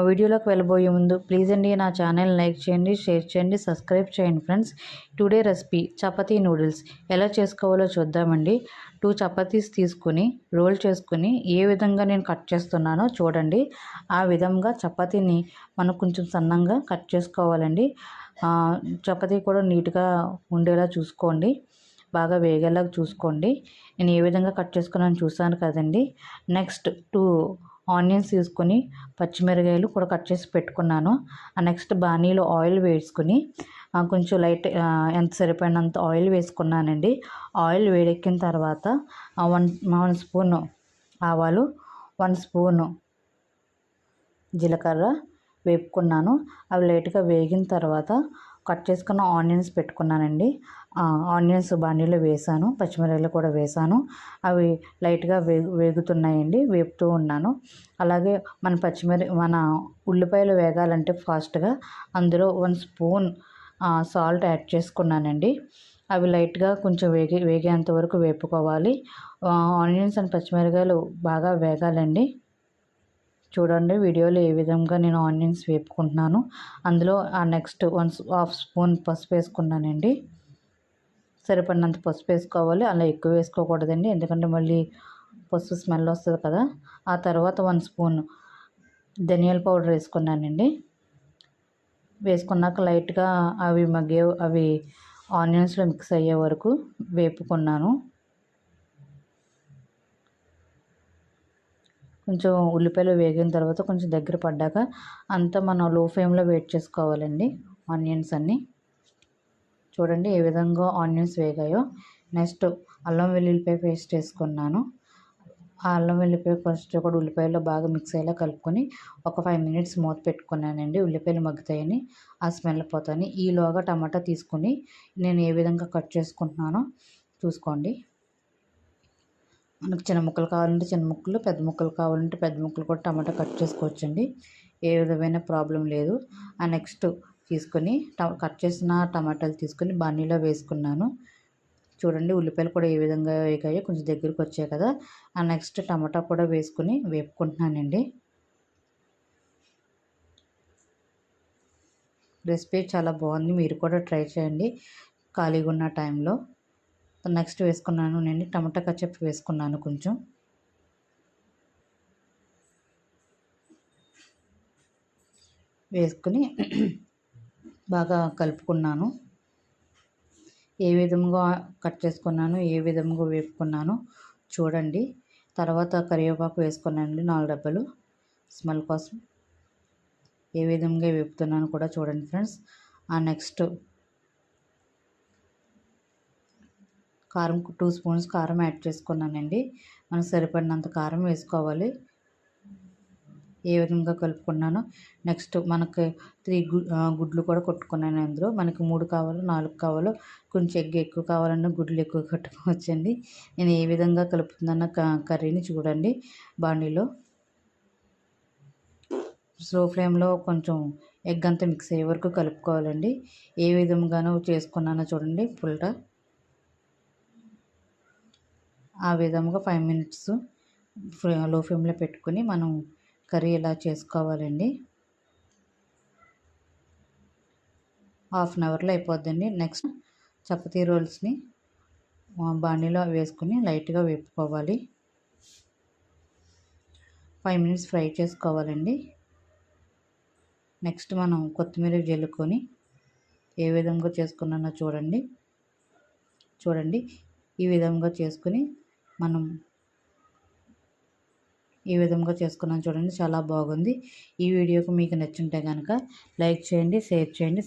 వీడియోలోకి వెళ్ళబోయే ముందు ప్లీజ్ అండి నా ఛానల్ లైక్ చేయండి, షేర్ చేయండి, సబ్స్క్రైబ్ చేయండి friends. Today recipe chapati noodles ఎలా చేసుకోవాలో చూద్దామండి. 2 చపాతీస్ తీసుకుని రోల్ చేసుకుని ఏ విధంగా నేను కట్ చేస్తున్నానో చూడండి. ఆ విధంగా చపాతీని మనం కొంచెం సన్నంగా కట్ చేసుకోవాలండి. చపాతీ కూడా నీట్గా ఉండేలా చూసుకోండి, బాగా వేగేలాగా చూసుకోండి. నేను ఏ విధంగా కట్ చేసుకున్నాను చూసాను కదండి. నెక్స్ట్ 2 ఆనియన్స్ తీసుకొని పచ్చిమిరకాయలు కూడా కట్ చేసి పెట్టుకున్నాను. నెక్స్ట్ బాణీలో ఆయిల్ వేసుకుని కొంచెం లైట్ ఎంత సరిపోయినంత ఆయిల్ వేసుకున్నానండి. ఆయిల్ వేడెక్కిన తర్వాత 1 స్పూను ఆవాలు, 1 స్పూను జీలకర్ర వేపుకున్నాను. అవి లైట్గా వేగిన తర్వాత కట్ చేసుకున్న ఆనియన్స్ పెట్టుకున్నానండి. ఆనియన్స్ బాణీలో వేసాను, పచ్చిమిరపకాయలు కూడా వేసాను. అవి లైట్గా వేగుతున్నాయండి, వేపుతూ ఉన్నాను. అలాగే మన ఉల్లిపాయలు వేగాలంటే ఫాస్ట్గా అందులో 1 స్పూన్ సాల్ట్ యాడ్ చేసుకున్నానండి. అవి లైట్గా కొంచెం వేగేంత వరకు వేపుకోవాలి. ఆనియన్స్ అండ్ పచ్చిమిరపకాయలు బాగా వేగాలండి. చూడండి వీడియోలో ఏ విధంగా నేను ఆనియన్స్ వేపుకుంటున్నాను. అందులో నెక్స్ట్ 1/2 స్పూన్ పసుపు వేసుకున్నానండి. సరిపడినంత పసుపు వేసుకోవాలి, అలా ఎక్కువ వేసుకోకూడదండి, ఎందుకంటే మళ్ళీ పసుపు స్మెల్ వస్తుంది కదా. ఆ తర్వాత 1 స్పూన్ ధనియాల పౌడర్ వేసుకున్నానండి. వేసుకున్నాక లైట్గా అవి ఆనియన్స్లో మిక్స్ అయ్యే వరకు వేపుకున్నాను. కొంచెం ఉల్లిపాయలు వేగిన తర్వాత కొంచెం దగ్గర పడ్డాక అంతా మనం లో ఫ్లేమ్లో వెయిట్ చేసుకోవాలండి ఆనియన్స్ అన్నీ. చూడండి ఏ విధంగా ఆనియన్స్ వేగాయో. నెక్స్ట్ అల్లం వెల్లుల్లిపాయ పేస్ట్ వేసుకున్నాను. ఆ అల్లం వెల్లుల్లిపాయ పేస్ట్ కూడా ఉల్లిపాయలో బాగా మిక్స్ అయ్యేలా కలుపుకొని ఒక 5 మినిట్స్ మూత పెట్టుకున్నానండి. ఉల్లిపాయలు మగ్గుతాయని, ఆ స్మెల్ పోతాయని. ఈలోగా టమాటా తీసుకుని నేను ఏ విధంగా కట్ చేసుకుంటున్నానో చూసుకోండి. మనకు చిన్న ముక్కలు కావాలంటే చిన్న ముక్కలు, పెద్ద ముక్కలు కావాలంటే పెద్ద ముక్కలు కూడా టమాటా కట్ చేసుకోవచ్చండి. ఏ విధమైన ప్రాబ్లం లేదు. నెక్స్ట్ తీసుకొని కట్ చేసిన టమాటాలు తీసుకొని బాణీలో వేసుకున్నాను. చూడండి ఉల్లిపాయలు కూడా ఏ విధంగా వేగాయో, కొంచెం దగ్గరికి వచ్చాయి కదా. నెక్స్ట్ టమాటా కూడా వేసుకుని వేపుకుంటున్నానండి. రెసిపీ చాలా బాగుంది, మీరు కూడా ట్రై చేయండి ఖాళీగా ఉన్న టైంలో. నెక్స్ట్ వేసుకున్నాను నేను టమాటా కచప్ వేసుకున్నాను. కొంచెం వేసుకుని బాగా కలుపుకున్నాను. ఏ విధంగా కట్ చేసుకున్నాను, ఏ విధంగా వేపుకున్నాను చూడండి. తర్వాత కరివేపాకు వేసుకున్నానండి 4 డబ్బాలు స్మెల్ కోసం. ఏ విధంగా వేపుతున్నాను కూడా చూడండి ఫ్రెండ్స్. నెక్స్ట్ కారం 2 స్పూన్స్ కారం యాడ్ చేసుకున్నానండి. మనకు సరిపడినంత కారం వేసుకోవాలి. ఏ విధంగా కలుపుకున్నానో. నెక్స్ట్ మనకి 3 గుడ్లు కూడా కొట్టుకున్నాను. అందులో మనకి 3 కావాలో 4 కావాలో, కొంచెం ఎగ్ ఎక్కువ కావాలన్నా గుడ్లు ఎక్కువ కట్టుకోవచ్చండి. నేను ఏ విధంగా కలుపుతున్నానో కర్రీని చూడండి. బాండీలో స్లో ఫ్లేమ్లో కొంచెం ఎగ్ అంతా మిక్స్ అయ్యే వరకు కలుపుకోవాలండి. ఏ విధంగానో చేసుకున్నానో చూడండి. పుల్టా ఆ విధంగా 5 మినిట్స్ లో ఫ్లేమ్లో పెట్టుకుని మనం కర్రీ ఇలా చేసుకోవాలండి. హాఫ్ అన్ అవర్లో అయిపోద్దండి. నెక్స్ట్ చపాతీ రోల్స్ని బాణీలో వేసుకుని లైట్గా వేపుకోవాలి. 5 మినిట్స్ ఫ్రై చేసుకోవాలండి. నెక్స్ట్ మనం కొత్తిమీర జల్లుకొని ఏ విధంగా చేసుకున్నానో చూడండి. ఈ విధంగా చేసుకుని మనం ఈ విధంగా చేసుకున్నాను చూడండి, చాలా బాగుంది. ఈ వీడియోకి మీకు నచ్చుంటే కనుక లైక్ చేయండి, షేర్ చేయండి,